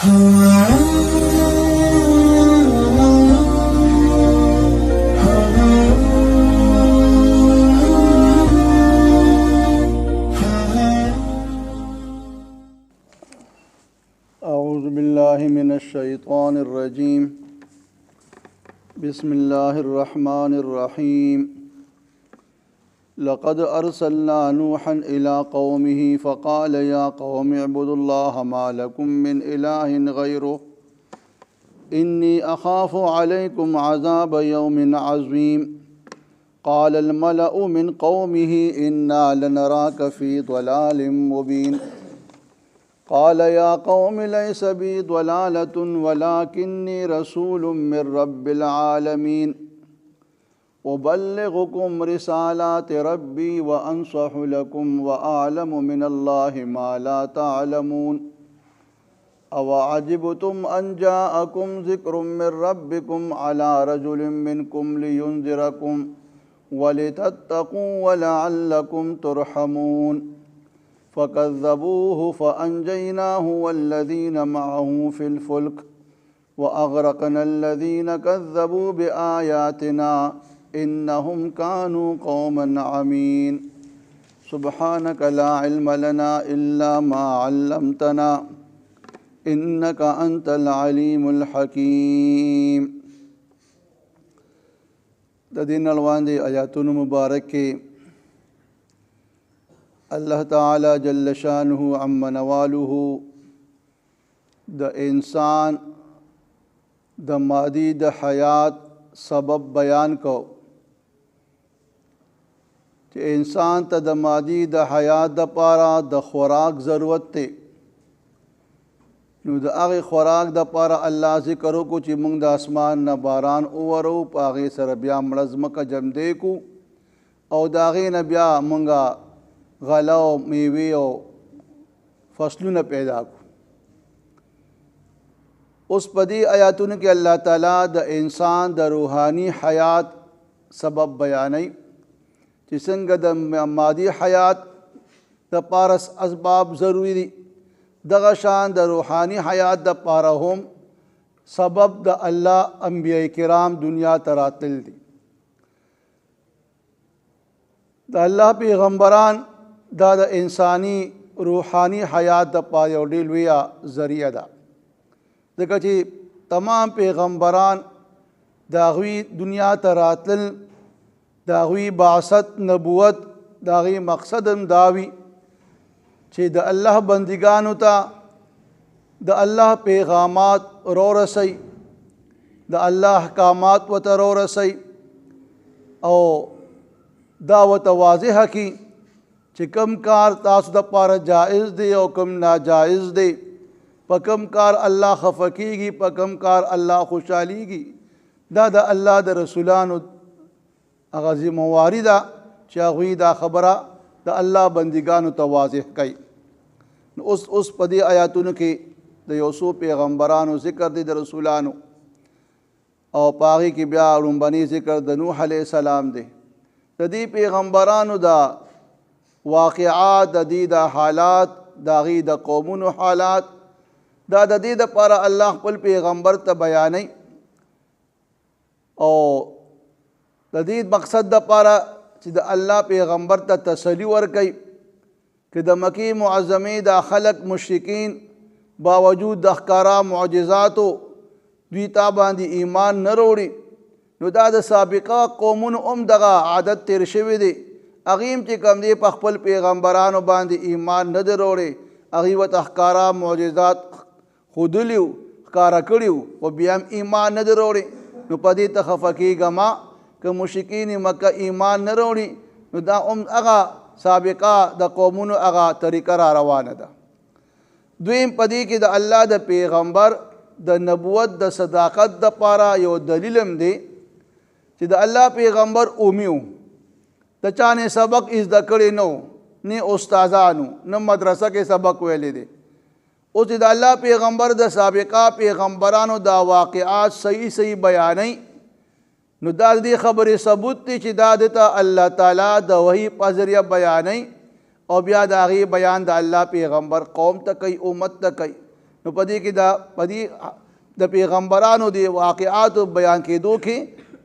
أعوذ بالله من الشيطان الرجيم بسم الله الرحمن الرحيم لقد أرسلنا نوحا إلى قومه فقال يا قوم اعبدوا الله ما لكم من إله غيره إني أخاف عليكم عذاب يوم عظيم قال الملأ من قومه إنا لنراك في ضلال مبين قال يا قوم ليس بي ضلالة ولكني رسول من رب العالمين أبلغكم رسالات ربي وأنصح لكم وأعلم من الله ما لا تعلمون أوعجبتم أن جاءكم ذكر من ربكم على رجل منكم لينذركم ولتتقوا ولعلكم ترحمون فكذبوه فأنجيناه والذين معه في الفلك وأغرقنا الذين كذبوا بآياتنا إنهم كانوا قوما عمين سبحانك لا علم لنا إلا ما علمتنا إنك أنت العليم الحكيم. دین الوان دی آیاتون مبارک کے اللہ تعالی جل شانہ عم نوالہ د انسان د مادی د حیات سبب بیان کو کہ انسان تا د مادی د حیات د پارا د خوراک ضرورت تے نو د هغې خوراک د پاره الله ذکر وکړو چې موږ د اسمان نه باران وورو په هغې سره بیا مړه ځمکه جمدی کړو او د هغې نه بیا موږ غله او میوې او فصلونه پیدا کړو. اوس په دې آیاتونو کې الله تعالی د انسان د روحاني حیات سبب بیانوي چې څنګه د مادي حیات د پاره اسباب ضروري دي دغه شان د روحانی حیات د پاره هم سبب د الله انبیاء کرام دنیا ته راتل دي. د الله پیغمبران دا د انسانی روحانی حیات د پاره یو ډېر لویه ذریعه ده ځکه چې تمام پیغمبران د هغوی دنیا ته راتل د هغوی بعثت نبوت د هغوی مقصد هم دا وي چې د الله بندگانو ته د الله پیغامات رو رسي د الله احکامات ورته رو رسي او دا ورته واضح کړي چې کوم کار تاسو دپاره جائز دی او کوم ناجائز دی په کوم کار الله خفه کیږي په کوم کار الله خوشحالیږي دا د الله د رسولانو هغه ذمہواري ده چې هغوی دا خبره د الله بندگانو ته واضح کوي. اوس په دې آیاتونو کې د یو څو پیغمبرانو ذکر دی د رسولانو او په هغې کې بیا لومبنی ذکر د نوح علیه السلام دی. د دې پیغمبرانو دا واقعات د دې د حالات د هغې د قومونو حالات دا د دې دپاره الله خپل پیغمبر ته بیانوي او د دې مقصد دپاره چې د الله پیغمبر ته تسلی ورکوي کہ د مکی معظمې دا خلق مشرکین باوجود د ښکارا معجزاتو دوی تا باندې ایمان نه وروړي نو دا د سابقه قومونو هم دغه عادت تیر شوی دی هغوی هم چې کوم دی په خپل پیغمبرانو باندې ایمان نه دی وروړی هغوی ورته ښکارا معجزات ښودلي وو ښکاره کړي وو خو بیا هم ایمان نه دی وروړی نو په دې ته خفه کېږه ما که مشرکین مکه ایمان نه وروړي نو دا هم هغه سابقه د قومونو هغه طریقه را روانه ده. دویم په دې کې د الله د پیغمبر د نبوت د صداقت دپاره یو دلیل هم دی چې د الله پیغمبر اومي و د چا نه سبق زده کړی نه و نه استادانو نه مدرسه کې سبق ویلی دی. اوس د الله پیغمبر د سابقه پیغمبرانو دا واقعات صحیح بیانوي نو دا دې خبرې ثبوت دی چې دا دته الله تعالی د وحی په ذریعه بیانوي او بیا د هغې بیان د الله پیغمبر قوم ته کوي امت ته کوي نو پدې کې د پیغمبرانو د واقعاتو بیان کېدو کې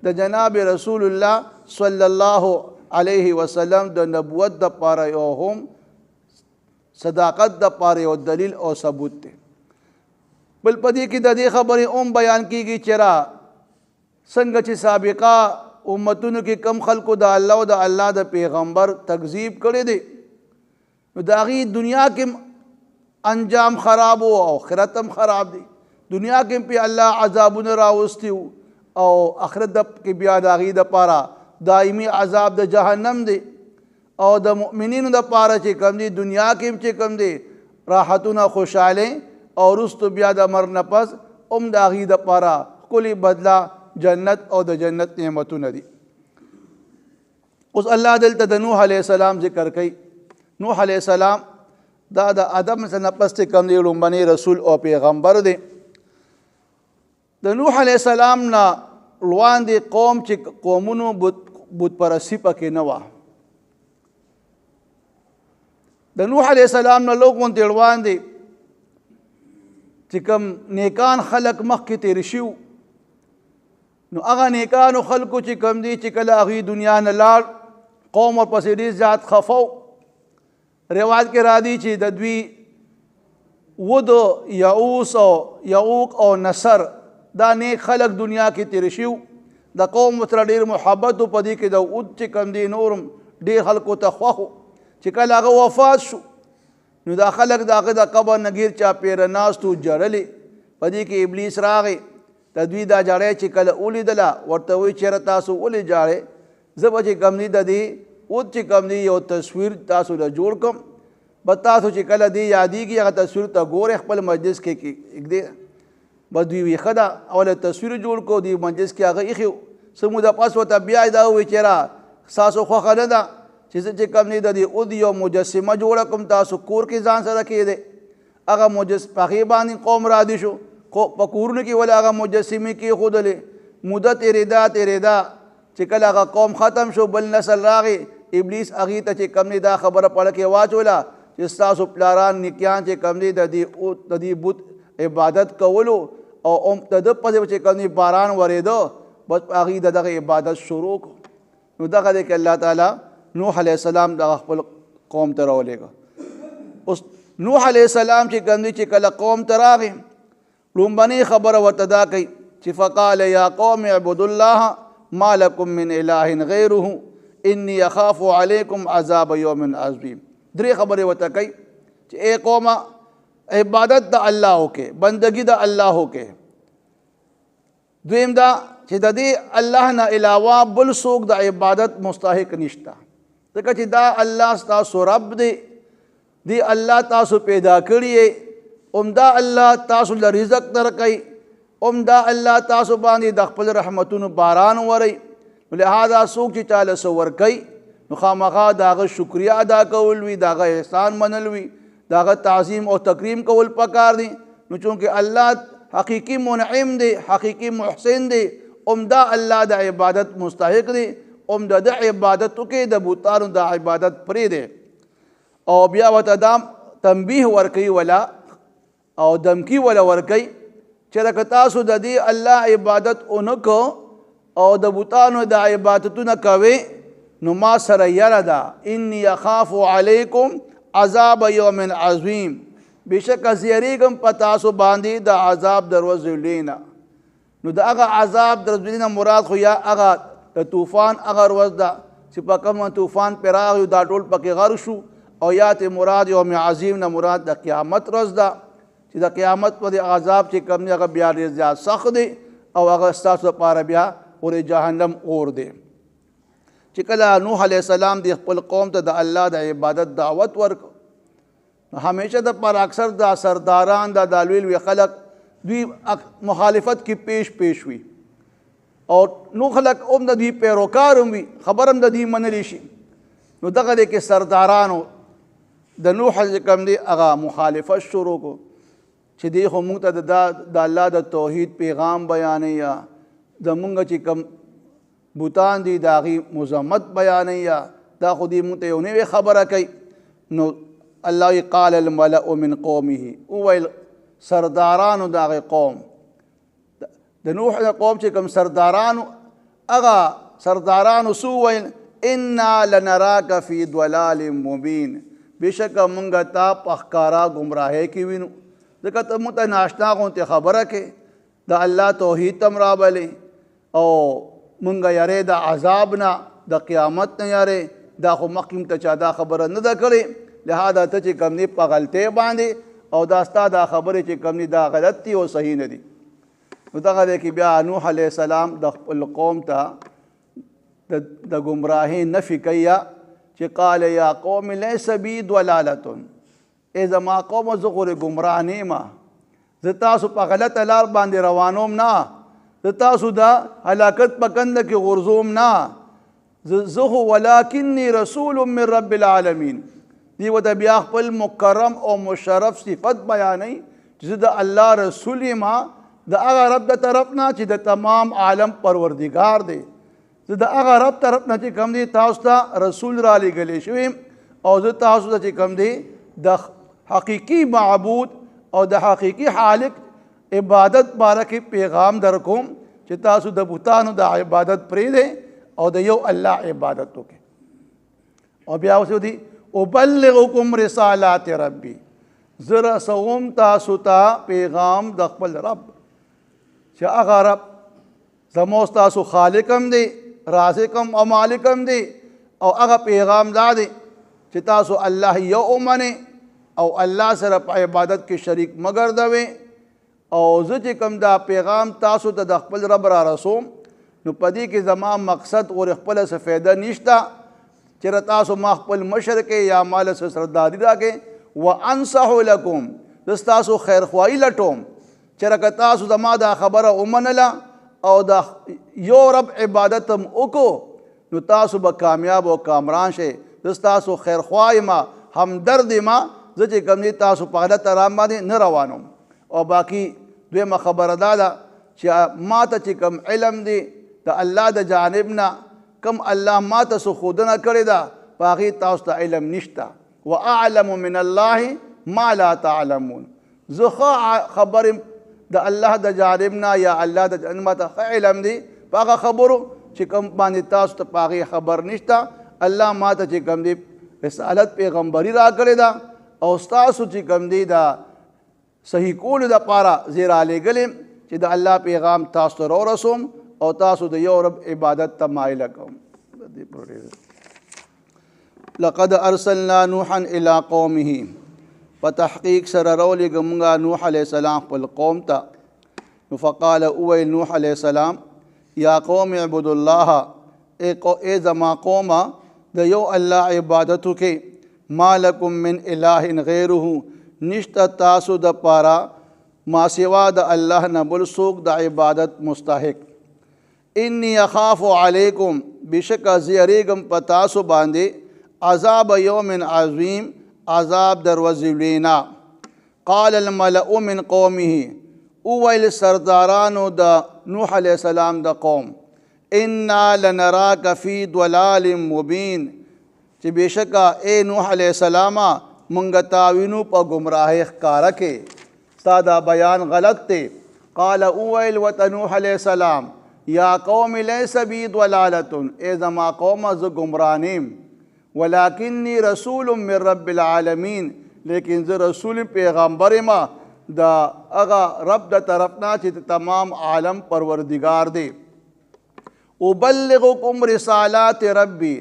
د جناب رسول الله صلی الله علیه وسلم د نبوت د پاره یو هم صداقت د پاره یو دلیل او ثبوت دی. بل پدې کې د دې خبرې بیان کیږي چې را څنګه چې سابقه امتونو کې کم خلکو د الله او د الله د پیغمبر تکذیب کړی دی نو د هغې دنیا کې انجام خراب او آخرت هم خراب دی. دنیا کې پې الله عذابونه راوستی او آخرت کې بیا د هغې دپاره دایمي عذاب د جهنم دی او د مؤمنینو دپاره چې کوم دی دنیا کې چې کوم دی راحتونه خوشحالۍ او وروستو بیا د مرګ نه پس هم د هغې دپاره ښکلې بدله جنت او د جنت نعمتونه دي. اوس الله دلته د نوح علیه السلام ذکر کوي. نوح علیه السلام دا د آدم نه پس چې کوم دی لومبنی رسول او پیغمبر دی. د نوح علیه السلام نه وړاندې قوم چې قومونو بت پرستي پکې نه وه. د نوح علیه السلام نه لږ غوندې وړاندې چې کوم نیکان خلک مخکې تېر شوي نو هغه نیکانو خلکو چې کوم دي چې کله هغوی دنیا نه لاړ قوم ورپسې ډېر زیات خفه و. روایت کې راځي چې د دوی ود یعوس او یعوق او نصر دا نیک خلک دنیا کې تېر شوي د قوم سره ډېر محبت و. په دې کې د ود چې کوم دی نورم ډېر خلکو ته خوښ و. چې کله هغه وفات شو نو دا خلک د هغه د قبر نه ګیر چاپېره ناست و جړلې. په دې کې ابلیس راغی د دوی دا جاړی چې کله ولیدله ورته وایي چېرې تاسو ولې جاړئ زه به چې کوم دی د دې ود چې کوم دی یو تصویر تاسو له جوړ کړم به تاسو چې کله دی یادېږي هغه تصویر ته ګورئ خپل مجلس کې ږدې به دوی وي ښه ده اوله تصویر جوړ کړو دوی مجلس کې هغه ایښي څه موده پس ورته بیا دا ووایي چېرې ستاسو خوښه نه ده چې زه چې کوم دی د دې ود یو مجسمه جوړه کړم تاسو کور کې ځان سره کېدی هغه په هغې باندې قوم راضي شو. په کورونو کې ولې هغه مجسمې کېښودلې موده تېرېده چې کله هغه قوم ختم شو بل نسل راغی ابلیس هغې ته چې کوم دی دا خبره پړه کې واچوله چې ستاسو پلاران نیکیان چې کوم دی د دې بت عبادت کولو او د ده پسې چې کوم دی باران ورېده بس هغې د دغه عبادت شروع کړو. نو دغه دی که الله تعالی نوح علیه السلام دغه خپل قوم ته راولېږه. اوس نوح علیه السلام چې کوم دی چې کله قوم ته راغی لومبنۍ خبره ورته دا کوي چې فقال یا قوم اعبدوا الله ما لكم من اله غیره انی اخاف علیکم عذاب یوم عظیم. درې خبرې ورته کوي چې ای قومه عبادت د الله وکړئ بندګي د الله وکړئ. دویم دا چې د دې الله نه علاوه بل څوک د عبادت مستحق نشته ځکه چې دا الله ستاسو رب دی الله تاسو پیدا کړی دا الله تاسو له رزق درکوي دا الله تاسو باندې د خپل رحمتونو باران وری. لہذا څوک چې چاله څه ورکوي نو خامخا د هغه شکریه ادا کول وي د هغه احسان منل وي د هغه تعظیم او تکریم کول پکار دي. نو چونکې الله حقیقي منعم دی حقیقي محسن دی دا الله د عبادت مستحق دی د عبادت وکړئ د بوتانو د عبادت پرېږدئ. او بیا ورته دا تنبیه ورکوي ولا او دمکی ولا ورکی چې لکه تاسو د دې الله عبادت اونکو او د بوتانو د عبادتونه کوئ نو ما سره یره ده انی اخاف علیکم عذاب یوم عظیم بېشکه زه یریږم په تاسو باندې د عذاب د ورځې لوی نه. نو د هغه عذاب د ورځې نه مراد خو یا هغه د طوفان هغه ورځ ده چې په کوم طوفان پرې راغی دا ټول پکې غرق شو او یا ته مراد یوم عظیم نه مراد د قیامت ورځ ده چې د قیامت په عذاب چې کوم دی هغه بیا ډېر زیات سخت دی او هغه ستاسو لپاره بیا اور جهنم اور دی. چې کله نوح علیه السلام د خپل قوم ته د الله د عبادت دعوت ورکړ همیشه د پر اکثر د سرداران د لوی خلک دوی مخالفت کې پیش وي او نو خلک هم د دوی پیروکار هم وي خبر هم د دوی منلی شي. نو دغه دی کې سردارانو د نوح کوم دی هغه مخالفت شروع کو چې دی خو مونږ ته د الله د توحید پیغام بیانوي یا زمونږ چې کوم بوتان دي د هغې مذمت بیانوي یا دا خو دې مونږ ته یو نوې خبره کوي. نو الله قال الملأ من قومه وویل سردارانو د هغې قوم د نوح د قوم چې کوم سردارانو هغه سردارانو څه وویل انا لنراک فی ضلال مبین بېشکه مونږ تا په ښکارا ګمراهۍ کې وینو ځکه ته مونږ ته ناشنا غوندې خبره کې د الله توحید ته م رابلې او مونږ یارې د عذاب نه د قیامت نه یارې دا خو مخکې ته چا دا خبره نه ده کړې لهذا ته چې کوم دي په غلطۍ باندې او دا ستا دا خبرې چې کوم دي دا غلط دي او صحیح نه دي نو دغه دی کې بیا نوح علیه السلام د خپل قوم ته د ګمراهۍ نفي کوي چې قال یا قوم لیس بی ضلالة ای زما قوم زه خو ګمراه نه یم زه تاسو په غلطه لار باندې روانوم نه زه تاسو د هلاکت په کنده کې غورځوم نه زه خو ولکنی رسول من رب العالمین دی ورته بیا خپل مکرم او مشرف صفت بیانوي چې زه د الله رسول یم د هغه رب د طرف نه چې د تمام عالم پروردګار دی زه د هغه رب طرف نه چې کوم دی تاسو ته رسول را لېږلی شوی او زه تاسو ته چې کوم دی د حقیقي معبود او د حقیقي خالق عبادت باره کې پیغام در کوم چې تاسو د بتانو د عبادت پرېږدئ او د یو الله عبادت وکړئ او بیا اوس دی ابلغکم رسالات ربی زه رسوم تاسو ته پیغام د خپل رب چې هغه رب زموږ ستاسو خالق هم دی رازق هم او مالک هم دی او هغه پیغام دا دی چې تاسو الله یو ومنئ او الله سره په عبادت کې شریک مه ګرځوئ او زه چې کوم دا پیغام تاسو ته د خپل رب را رسوم نو په دې کې زما مقصد اور خپله څه فایده نشته چېرې تاسو ما خپل مشر کې یا ماله څه سرداري راکې وانصح لکم زه ستاسو خیرخواهي لټوم چېرې که تاسو زما دا خبره ومنله او د یو رب عبادت هم وکړو نو تاسو به کامیاب او کامران شئ زه ستاسو خیرخواه یم همدرد یم زه چې کوم دی تاسو په غلطه رام باندې نه روانوم او باقي دویمه خبره دا ده چې ما ته چې کوم علم دی د الله د جانب نه کوم الله ما ته څه ښودنه کړې ده په هغې تاسو ته علم نشته واعلم من الله ما لا تعلمون زه ښه خبر د الله د جانب نه یا الله د جانب ما ته ښه علم دی په هغه خبرو چې کوم باندې تاسو ته په هغې خبر نشته الله ما ته چې کوم دی رسالت پیغمبري را کړې ده او ستاسو چې کوم دی د صحیح کولو دپاره زه رالیږلې چې د الله پیغام تاسو ته راورسوم او تاسو د یو رب عبادت ته مایله کوم لقد ارسلنا نوحا الى قومه په تحقیق سره راولېږه مونږه نوح علیه السلام خپل قوم ته نو فقال اویل نوح علیه السلام یا قوم اعبدوا الله ای زما قومه د یو الله عبادت وکړئ ما لکم من اله غیره نشته تاسو د پاره ما سوا د الله نه بل څوک د عبادت مستحق انی اخاف علیکم بشک زه یریږم په تاسو باندې عذاب یوم عظیم عذاب در ورځې لوینا قال الملأ من قومه اویل سردارانو د نوح علیه السلام د قوم انا لنراک فی ضلال مبین چې بېشکه ای نوح علیه السلام مونږ تا وینو په ګمراهۍ ښکاره کې ستا دا بیان غلط دی قال اویل ورته نوح علیه السلام یا قوم لیس بی ضلالة ای زما قومه زه ګمراه نیم ولکنی رسول من رب العالمین لیکن زه رسول پیغمبر یم د هغه رب د طرف نه چې تمام عالم پروردګار دی ابلغکم رسالات ربی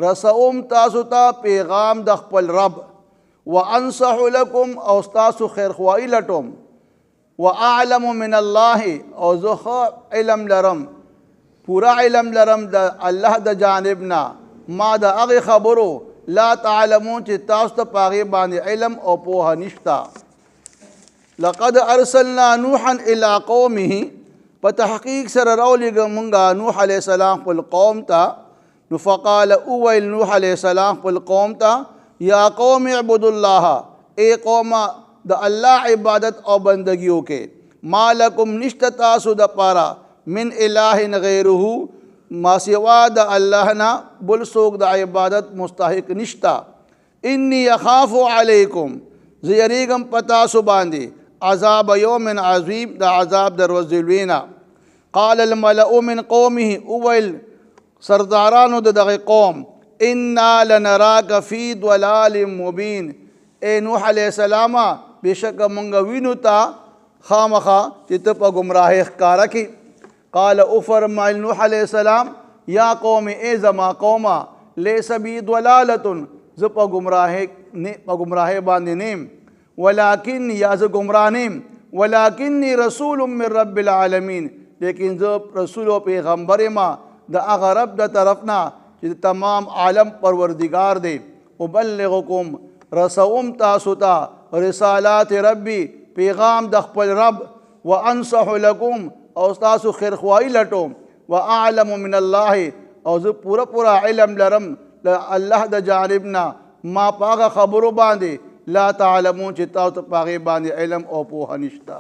رسوم تاسو ته پیغام د خپل رب وانصح لکم او تاسو خیرخواهي لټوم واعلم من الله او زه علم لرم پورا علم لرم د الله د جانب نه ما د هغې خبرو لا تعلمون چې تاسو ته په هغې باندې علم او پوهه نشته لقد ارسلنا نوحا الى قومه په تحقیق سره راولېږه مونږه نوح علیه السلام خپل قوم ته نو فقال اویل نوح علیه السلام خپل قوم ته یا قوم اعبدوا الله ای قومه د الله عبادت او بندگی وکړئ ما لکم نشته تاسو دپاره من اله غیره ما سوا د الله نه بل څوک د عبادت مستحق نشته انی اخاف علیکم زه یریږم په تاسو باندې عذاب یوم عظیم دا عذاب در ورځې لوی نه. قال الملأ من قومه اویل سردارانو د دغه قوم انا لنراک فی ضلال مبین، اے نوح علیہ السلام بشک مونږ وینو تا خامخا چې ته په ګمراهۍ ښکاره کې. قال او فرمایل نوح علیہ السلام یا قوم اے زما قومه لیس بی ضلالة، زه په ګمراهۍ باندې نیم، ولکن یا زه ګمراه نیم، ولکنی رسول من رب العالمین، لیکن زه رسول او پیغمبر ما د هغه رب د طرف نه چې تمام عالم پروردگار دی. ابلغکم رسوم تاسو ته رسالات ربی پیغام د خپل رب، وانصح لکم او تاسو خیرخواهی لټوم، واعلم من الله او زه پورا علم لرم الله د جانب نه ما پاغه خبرو باندې لا تعلمون چې تاسو پاغه باندې علم او پوهه نشته.